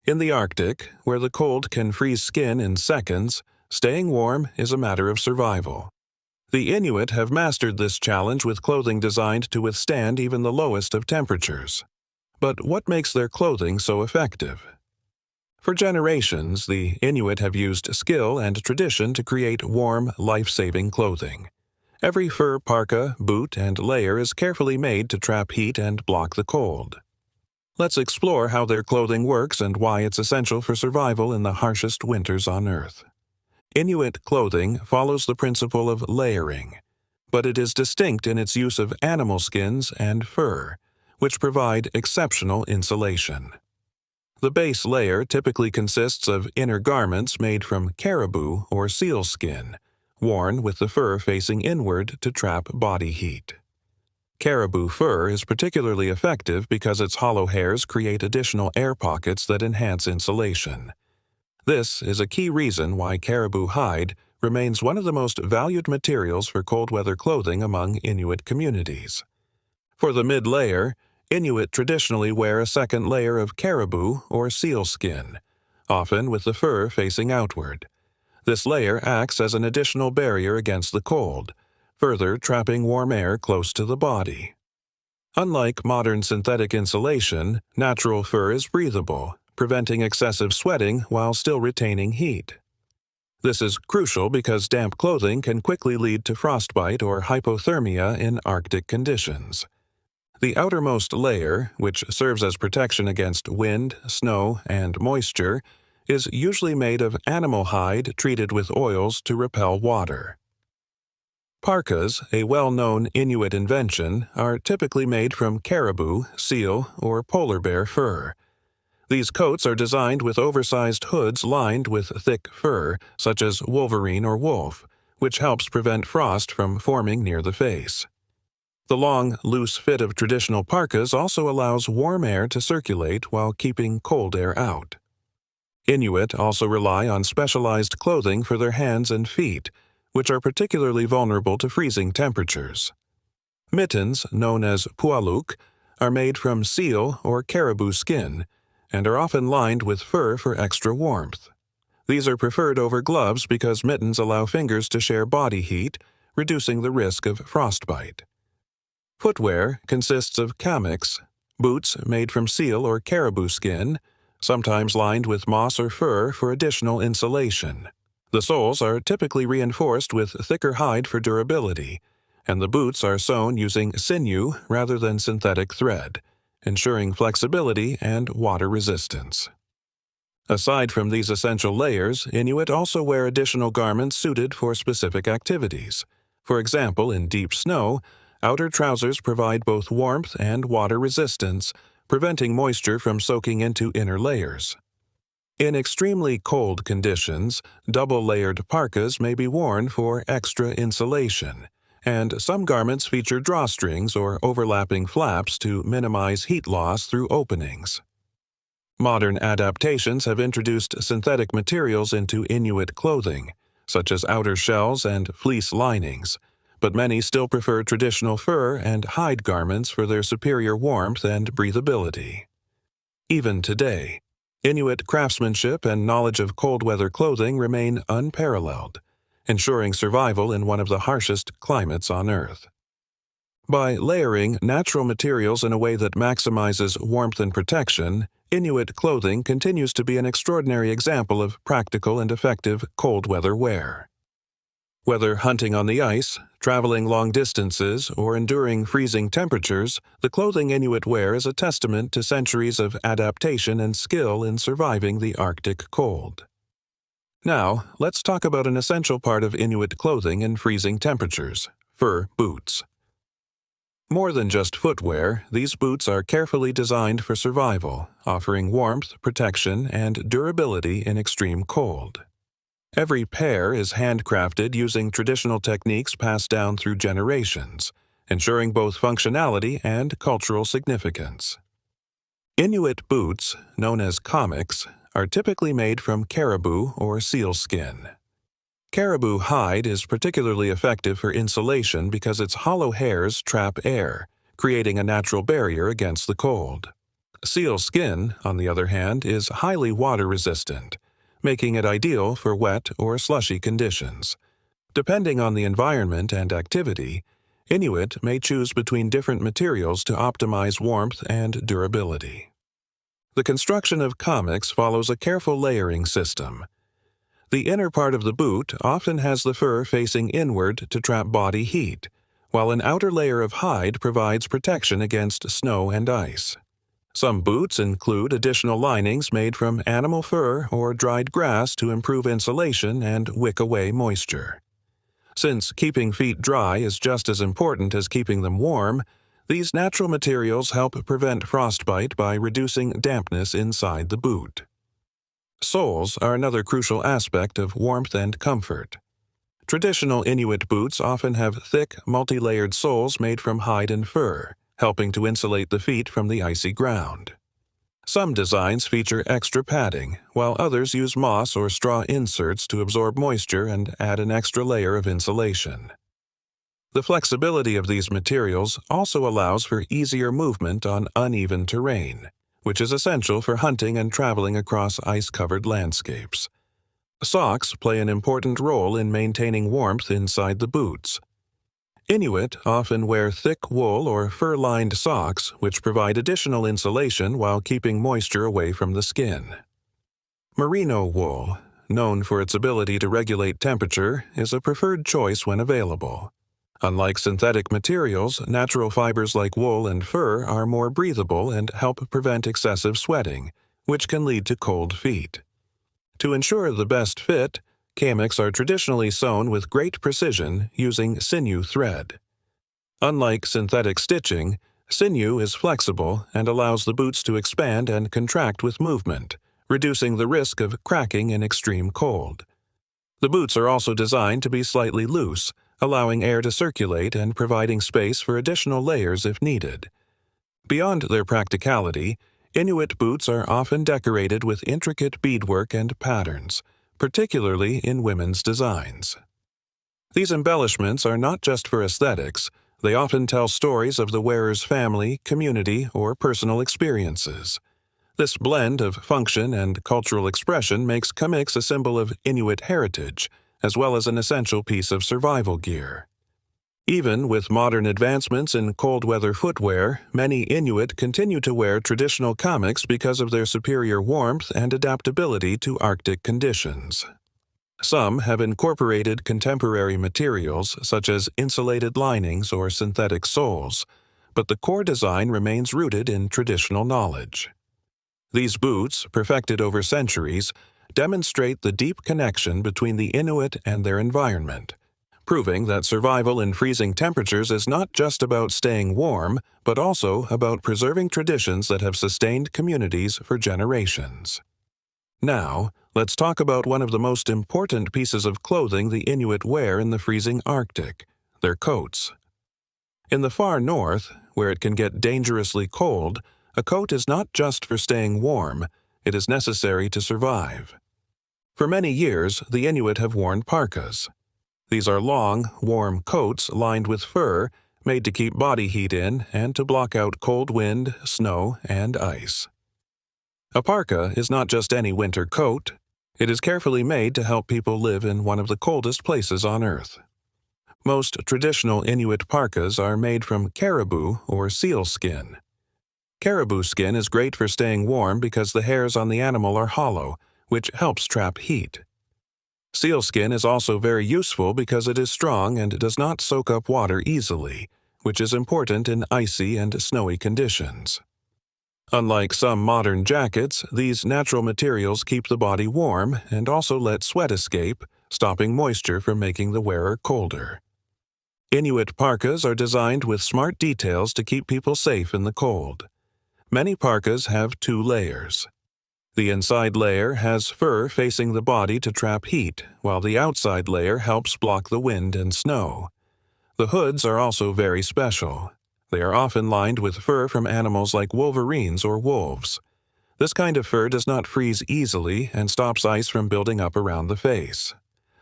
In the Arctic, where the cold can freeze skin in seconds, staying warm is a matter of survival. The Inuit have mastered this challenge with clothing designed to withstand even the lowest of temperatures. But what makes their clothing so effective? For generations, the Inuit have used skill and tradition to create warm, life-saving clothing. Every fur parka, boot, and layer is carefully made to trap heat and block the cold. Let's explore how their clothing works and why it's essential for survival in the harshest winters on Earth. Inuit clothing follows the principle of layering, but it is distinct in its use of animal skins and fur, which provide exceptional insulation. The base layer typically consists of inner garments made from caribou or seal skin, worn with the fur facing inward to trap body heat. Caribou fur is particularly effective because its hollow hairs create additional air pockets that enhance insulation. This is a key reason why caribou hide remains one of the most valued materials for cold weather clothing among Inuit communities. For the mid-layer, Inuit traditionally wear a second layer of caribou or seal skin, often with the fur facing outward. This layer acts as an additional barrier against the cold, further trapping warm air close to the body. Unlike modern synthetic insulation, natural fur is breathable, preventing excessive sweating while still retaining heat. This is crucial because damp clothing can quickly lead to frostbite or hypothermia in Arctic conditions. The outermost layer, which serves as protection against wind, snow, and moisture, is usually made of animal hide treated with oils to repel water. Parkas, a well-known Inuit invention, are typically made from caribou, seal, or polar bear fur. These coats are designed with oversized hoods lined with thick fur, such as wolverine or wolf, which helps prevent frost from forming near the face. The long, loose fit of traditional parkas also allows warm air to circulate while keeping cold air out. Inuit also rely on specialized clothing for their hands and feet, which are particularly vulnerable to freezing temperatures. Mittens, known as pualuk, are made from seal or caribou skin, and are often lined with fur for extra warmth. These are preferred over gloves because mittens allow fingers to share body heat, reducing the risk of frostbite. Footwear consists of kamiks, boots made from seal or caribou skin, sometimes lined with moss or fur for additional insulation. The soles are typically reinforced with thicker hide for durability, and the boots are sewn using sinew rather than synthetic thread, ensuring flexibility and water resistance. Aside from these essential layers, Inuit also wear additional garments suited for specific activities. For example, in deep snow, outer trousers provide both warmth and water resistance, preventing moisture from soaking into inner layers. In extremely cold conditions, double-layered parkas may be worn for extra insulation, and some garments feature drawstrings or overlapping flaps to minimize heat loss through openings. Modern adaptations have introduced synthetic materials into Inuit clothing, such as outer shells and fleece linings, but many still prefer traditional fur and hide garments for their superior warmth and breathability. Even today, Inuit craftsmanship and knowledge of cold weather clothing remain unparalleled, ensuring survival in one of the harshest climates on Earth. By layering natural materials in a way that maximizes warmth and protection, Inuit clothing continues to be an extraordinary example of practical and effective cold weather wear. Whether hunting on the ice, traveling long distances, or enduring freezing temperatures, the clothing Inuit wear is a testament to centuries of adaptation and skill in surviving the Arctic cold. Now, let's talk about an essential part of Inuit clothing in freezing temperatures: fur boots. More than just footwear, these boots are carefully designed for survival, offering warmth, protection, and durability in extreme cold. Every pair is handcrafted using traditional techniques passed down through generations, ensuring both functionality and cultural significance. Inuit boots, known as kamiks, are typically made from caribou or seal skin. Caribou hide is particularly effective for insulation because its hollow hairs trap air, creating a natural barrier against the cold. Seal skin, on the other hand, is highly water-resistant, making it ideal for wet or slushy conditions. Depending on the environment and activity, Inuit may choose between different materials to optimize warmth and durability. The construction of kamiks follows a careful layering system. The inner part of the boot often has the fur facing inward to trap body heat, while an outer layer of hide provides protection against snow and ice. Some boots include additional linings made from animal fur or dried grass to improve insulation and wick away moisture. Since keeping feet dry is just as important as keeping them warm, these natural materials help prevent frostbite by reducing dampness inside the boot. Soles are another crucial aspect of warmth and comfort. Traditional Inuit boots often have thick, multi-layered soles made from hide and fur, helping to insulate the feet from the icy ground. Some designs feature extra padding, while others use moss or straw inserts to absorb moisture and add an extra layer of insulation. The flexibility of these materials also allows for easier movement on uneven terrain, which is essential for hunting and traveling across ice-covered landscapes. Socks play an important role in maintaining warmth inside the boots. Inuit often wear thick wool or fur-lined socks, which provide additional insulation while keeping moisture away from the skin. Merino wool, known for its ability to regulate temperature, is a preferred choice when available. Unlike synthetic materials, natural fibers like wool and fur are more breathable and help prevent excessive sweating, which can lead to cold feet. To ensure the best fit, kamiks are traditionally sewn with great precision using sinew thread. Unlike synthetic stitching, sinew is flexible and allows the boots to expand and contract with movement, reducing the risk of cracking in extreme cold. The boots are also designed to be slightly loose, allowing air to circulate and providing space for additional layers if needed. Beyond their practicality, Inuit boots are often decorated with intricate beadwork and patterns, particularly in women's designs. These embellishments are not just for aesthetics, they often tell stories of the wearer's family, community, or personal experiences. This blend of function and cultural expression makes kamiks a symbol of Inuit heritage, as well as an essential piece of survival gear. Even with modern advancements in cold-weather footwear, many Inuit continue to wear traditional kamiks because of their superior warmth and adaptability to Arctic conditions. Some have incorporated contemporary materials such as insulated linings or synthetic soles, but the core design remains rooted in traditional knowledge. These boots, perfected over centuries, demonstrate the deep connection between the Inuit and their environment, proving that survival in freezing temperatures is not just about staying warm, but also about preserving traditions that have sustained communities for generations. Now, let's talk about one of the most important pieces of clothing the Inuit wear in the freezing Arctic, their coats. In the far north, where it can get dangerously cold, a coat is not just for staying warm, it is necessary to survive. For many years, the Inuit have worn parkas. These are long, warm coats lined with fur, made to keep body heat in and to block out cold wind, snow, and ice. A parka is not just any winter coat. It is carefully made to help people live in one of the coldest places on Earth. Most traditional Inuit parkas are made from caribou or seal skin. Caribou skin is great for staying warm because the hairs on the animal are hollow, which helps trap heat. Seal skin is also very useful because it is strong and does not soak up water easily, which is important in icy and snowy conditions. Unlike some modern jackets, these natural materials keep the body warm and also let sweat escape, stopping moisture from making the wearer colder. Inuit parkas are designed with smart details to keep people safe in the cold. Many parkas have 2 layers. The inside layer has fur facing the body to trap heat, while the outside layer helps block the wind and snow. The hoods are also very special. They are often lined with fur from animals like wolverines or wolves. This kind of fur does not freeze easily and stops ice from building up around the face.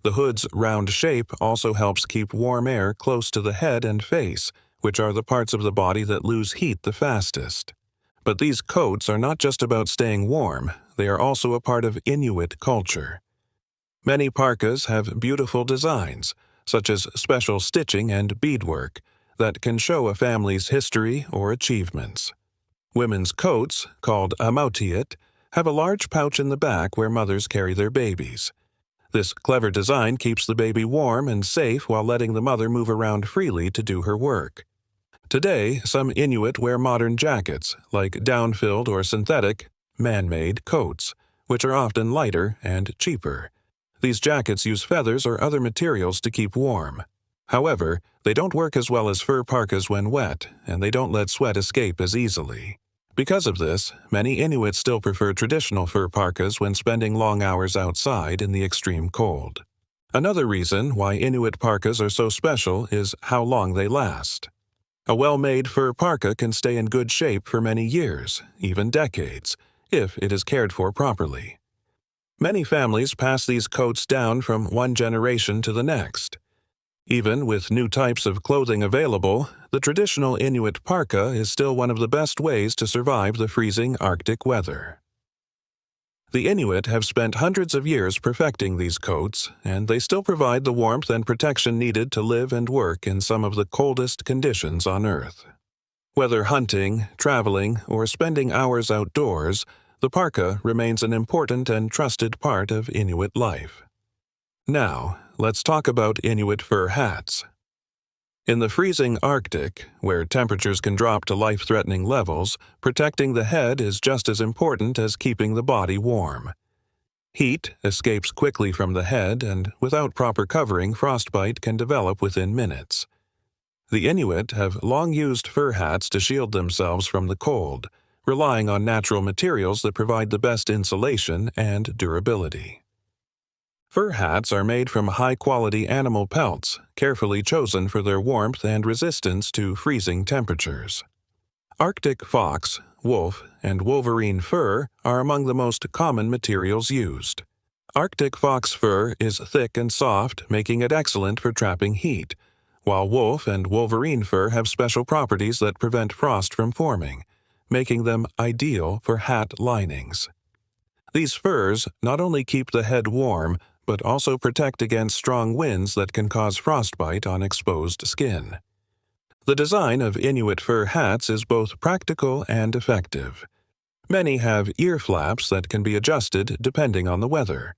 The hood's round shape also helps keep warm air close to the head and face, which are the parts of the body that lose heat the fastest. But these coats are not just about staying warm, they are also a part of Inuit culture. Many parkas have beautiful designs, such as special stitching and beadwork, that can show a family's history or achievements. Women's coats, called amautiat, have a large pouch in the back where mothers carry their babies. This clever design keeps the baby warm and safe while letting the mother move around freely to do her work. Today, some Inuit wear modern jackets, like down-filled or synthetic, man-made coats, which are often lighter and cheaper. These jackets use feathers or other materials to keep warm. However, they don't work as well as fur parkas when wet, and they don't let sweat escape as easily. Because of this, many Inuits still prefer traditional fur parkas when spending long hours outside in the extreme cold. Another reason why Inuit parkas are so special is how long they last. A well-made fur parka can stay in good shape for many years, even decades, if it is cared for properly. Many families pass these coats down from one generation to the next. Even with new types of clothing available, the traditional Inuit parka is still one of the best ways to survive the freezing Arctic weather. The Inuit have spent hundreds of years perfecting these coats, and they still provide the warmth and protection needed to live and work in some of the coldest conditions on Earth. Whether hunting, traveling, or spending hours outdoors, the parka remains an important and trusted part of Inuit life. Now, let's talk about Inuit fur hats. In the freezing Arctic, where temperatures can drop to life-threatening levels, protecting the head is just as important as keeping the body warm. Heat escapes quickly from the head, and without proper covering, frostbite can develop within minutes. The Inuit have long used fur hats to shield themselves from the cold, relying on natural materials that provide the best insulation and durability. Fur hats are made from high-quality animal pelts, carefully chosen for their warmth and resistance to freezing temperatures. Arctic fox, wolf, and wolverine fur are among the most common materials used. Arctic fox fur is thick and soft, making it excellent for trapping heat, while wolf and wolverine fur have special properties that prevent frost from forming, making them ideal for hat linings. These furs not only keep the head warm, but also protect against strong winds that can cause frostbite on exposed skin. The design of Inuit fur hats is both practical and effective. Many have ear flaps that can be adjusted depending on the weather.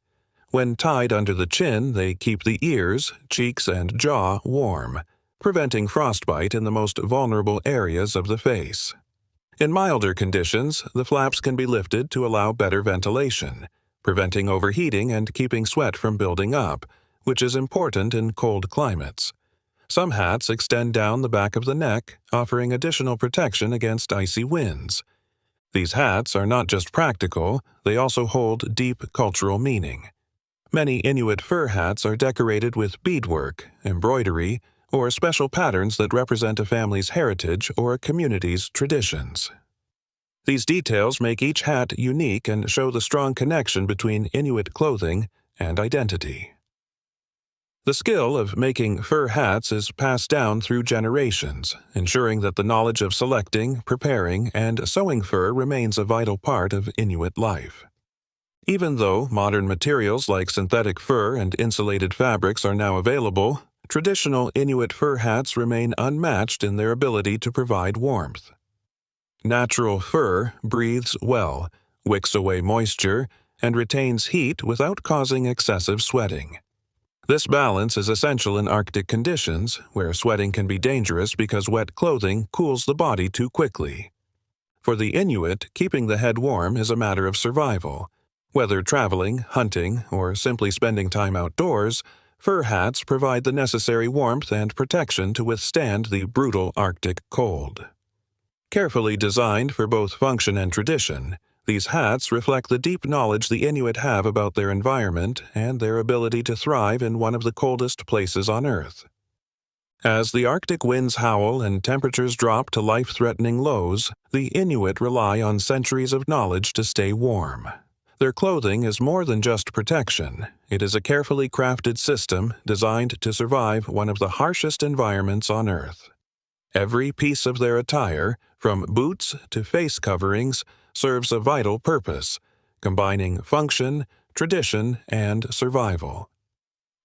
When tied under the chin, they keep the ears, cheeks, and jaw warm, preventing frostbite in the most vulnerable areas of the face. In milder conditions, the flaps can be lifted to allow better ventilation, preventing overheating and keeping sweat from building up, which is important in cold climates. Some hats extend down the back of the neck, offering additional protection against icy winds. These hats are not just practical, they also hold deep cultural meaning. Many Inuit fur hats are decorated with beadwork, embroidery, or special patterns that represent a family's heritage or a community's traditions. These details make each hat unique and show the strong connection between Inuit clothing and identity. The skill of making fur hats is passed down through generations, ensuring that the knowledge of selecting, preparing, and sewing fur remains a vital part of Inuit life. Even though modern materials like synthetic fur and insulated fabrics are now available, traditional Inuit fur hats remain unmatched in their ability to provide warmth. Natural fur breathes well, wicks away moisture, and retains heat without causing excessive sweating. This balance is essential in Arctic conditions, where sweating can be dangerous because wet clothing cools the body too quickly. For the Inuit, keeping the head warm is a matter of survival. Whether traveling, hunting, or simply spending time outdoors, fur hats provide the necessary warmth and protection to withstand the brutal Arctic cold. Carefully designed for both function and tradition, these hats reflect the deep knowledge the Inuit have about their environment and their ability to thrive in one of the coldest places on Earth. As the Arctic winds howl and temperatures drop to life-threatening lows, the Inuit rely on centuries of knowledge to stay warm. Their clothing is more than just protection. It is a carefully crafted system designed to survive one of the harshest environments on Earth. Every piece of their attire, from boots to face coverings, serves a vital purpose, combining function, tradition, and survival.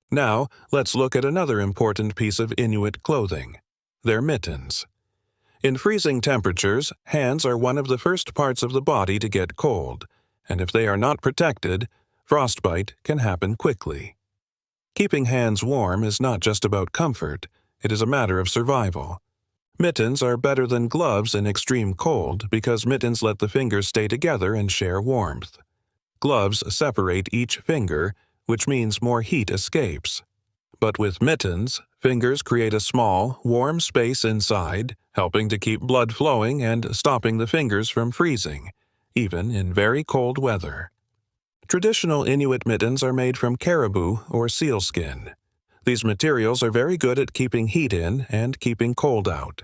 Now, let's look at another important piece of Inuit clothing: their mittens. In freezing temperatures, hands are one of the first parts of the body to get cold, and if they are not protected, frostbite can happen quickly. Keeping hands warm is not just about comfort, it is a matter of survival. Mittens are better than gloves in extreme cold because mittens let the fingers stay together and share warmth. Gloves separate each finger, which means more heat escapes. But with mittens, fingers create a small, warm space inside, helping to keep blood flowing and stopping the fingers from freezing, even in very cold weather. Traditional Inuit mittens are made from caribou or sealskin. These materials are very good at keeping heat in and keeping cold out.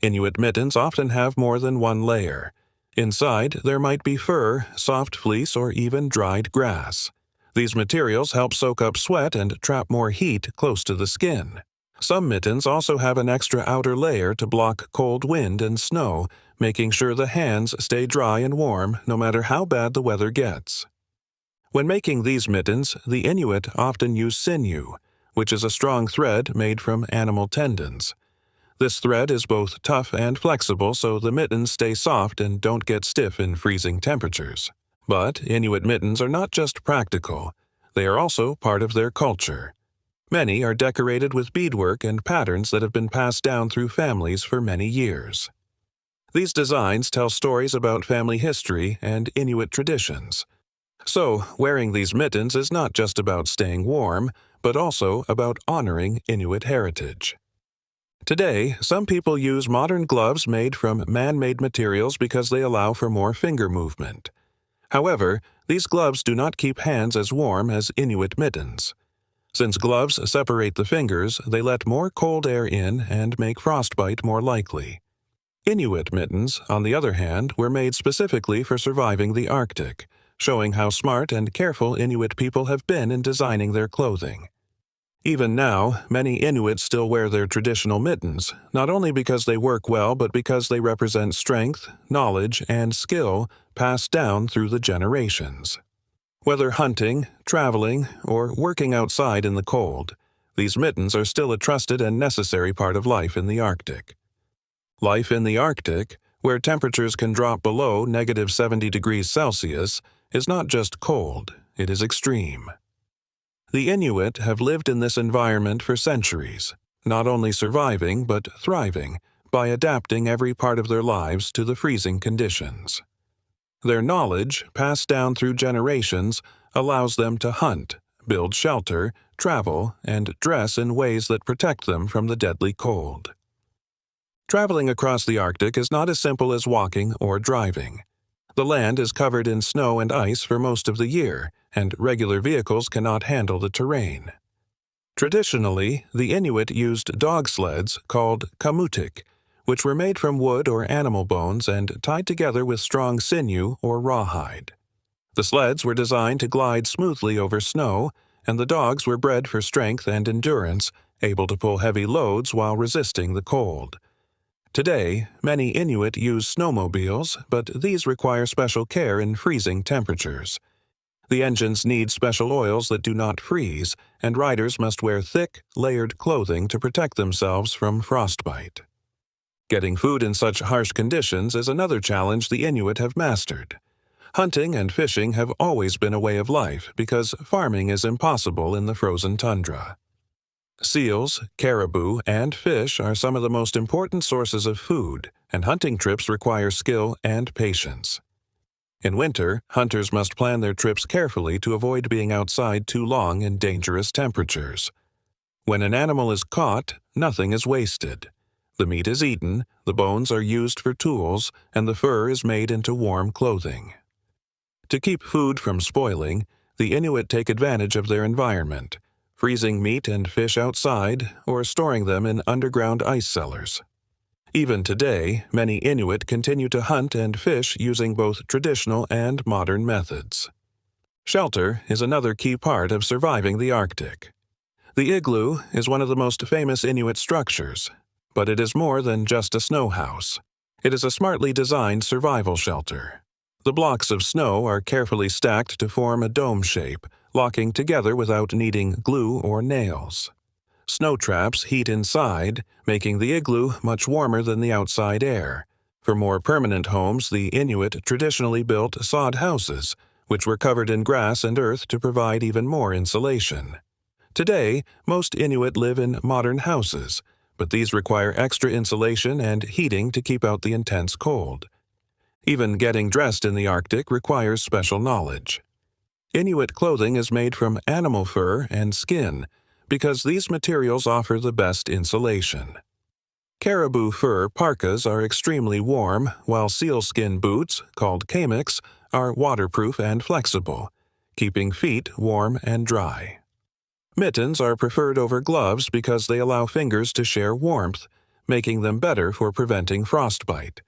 Inuit mittens often have more than one layer. Inside, there might be fur, soft fleece, or even dried grass. These materials help soak up sweat and trap more heat close to the skin. Some mittens also have an extra outer layer to block cold wind and snow, making sure the hands stay dry and warm no matter how bad the weather gets. When making these mittens, the Inuit often use sinew, which is a strong thread made from animal tendons. This thread is both tough and flexible, so the mittens stay soft and don't get stiff in freezing temperatures. But Inuit mittens are not just practical, they are also part of their culture. Many are decorated with beadwork and patterns that have been passed down through families for many years. These designs tell stories about family history and Inuit traditions. So, wearing these mittens is not just about staying warm, but also about honoring Inuit heritage. Today, some people use modern gloves made from man-made materials because they allow for more finger movement. However, these gloves do not keep hands as warm as Inuit mittens. Since gloves separate the fingers, they let more cold air in and make frostbite more likely. Inuit mittens, on the other hand, were made specifically for surviving the Arctic, showing how smart and careful Inuit people have been in designing their clothing. Even now, many Inuits still wear their traditional mittens, not only because they work well but because they represent strength, knowledge, and skill passed down through the generations. Whether hunting, traveling, or working outside in the cold, these mittens are still a trusted and necessary part of life in the Arctic. Life in the Arctic, where temperatures can drop below -70 degrees Celsius, is not just cold, it is extreme. The Inuit have lived in this environment for centuries, not only surviving but thriving by adapting every part of their lives to the freezing conditions. Their knowledge, passed down through generations, allows them to hunt, build shelter, travel, and dress in ways that protect them from the deadly cold. Traveling across the Arctic is not as simple as walking or driving. The land is covered in snow and ice for most of the year, and regular vehicles cannot handle the terrain. Traditionally, the Inuit used dog sleds called kamutik, which were made from wood or animal bones and tied together with strong sinew or rawhide. The sleds were designed to glide smoothly over snow, and the dogs were bred for strength and endurance, able to pull heavy loads while resisting the cold. Today, many Inuit use snowmobiles, but these require special care in freezing temperatures. The engines need special oils that do not freeze, and riders must wear thick, layered clothing to protect themselves from frostbite. Getting food in such harsh conditions is another challenge the Inuit have mastered. Hunting and fishing have always been a way of life because farming is impossible in the frozen tundra. Seals, caribou, and fish are some of the most important sources of food, and hunting trips require skill and patience. In winter, hunters must plan their trips carefully to avoid being outside too long in dangerous temperatures. When an animal is caught, nothing is wasted. The meat is eaten, the bones are used for tools, and the fur is made into warm clothing. To keep food from spoiling, the Inuit take advantage of their environment, freezing meat and fish outside or storing them in underground ice cellars. Even today, many Inuit continue to hunt and fish using both traditional and modern methods. Shelter is another key part of surviving the Arctic. The igloo is one of the most famous Inuit structures, but it is more than just a snow house. It is a smartly designed survival shelter. The blocks of snow are carefully stacked to form a dome shape, locking together without needing glue or nails. Snow traps heat inside, making the igloo much warmer than the outside air. For more permanent homes, the Inuit traditionally built sod houses, which were covered in grass and earth to provide even more insulation. Today, most Inuit live in modern houses, but these require extra insulation and heating to keep out the intense cold. Even getting dressed in the Arctic requires special knowledge. Inuit clothing is made from animal fur and skin, because these materials offer the best insulation. Caribou fur parkas are extremely warm, while sealskin boots, called kamiks, are waterproof and flexible, keeping feet warm and dry. Mittens are preferred over gloves because they allow fingers to share warmth, making them better for preventing frostbite.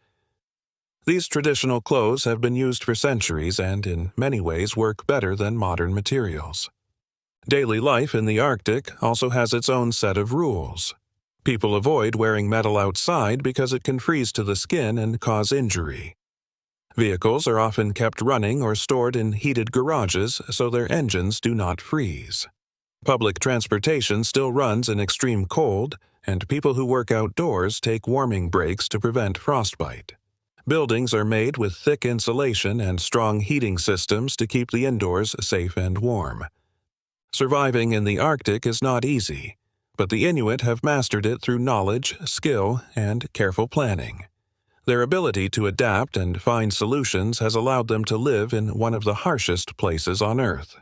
These traditional clothes have been used for centuries and in many ways work better than modern materials. Daily life in the Arctic also has its own set of rules. People avoid wearing metal outside because it can freeze to the skin and cause injury. Vehicles are often kept running or stored in heated garages so their engines do not freeze. Public transportation still runs in extreme cold, and people who work outdoors take warming breaks to prevent frostbite. Buildings are made with thick insulation and strong heating systems to keep the indoors safe and warm. Surviving in the Arctic is not easy, but the Inuit have mastered it through knowledge, skill, and careful planning. Their ability to adapt and find solutions has allowed them to live in one of the harshest places on Earth.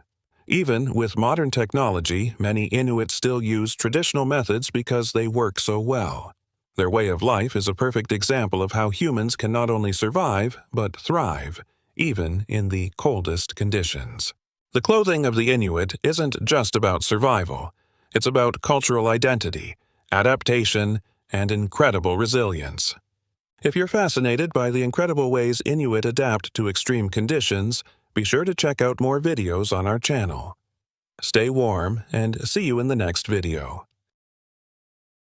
Even with modern technology, many Inuit still use traditional methods because they work so well. Their way of life is a perfect example of how humans can not only survive, but thrive, even in the coldest conditions. The clothing of the Inuit isn't just about survival. It's about cultural identity, adaptation, and incredible resilience. If you're fascinated by the incredible ways Inuit adapt to extreme conditions, be sure to check out more videos on our channel. Stay warm, and see you in the next video.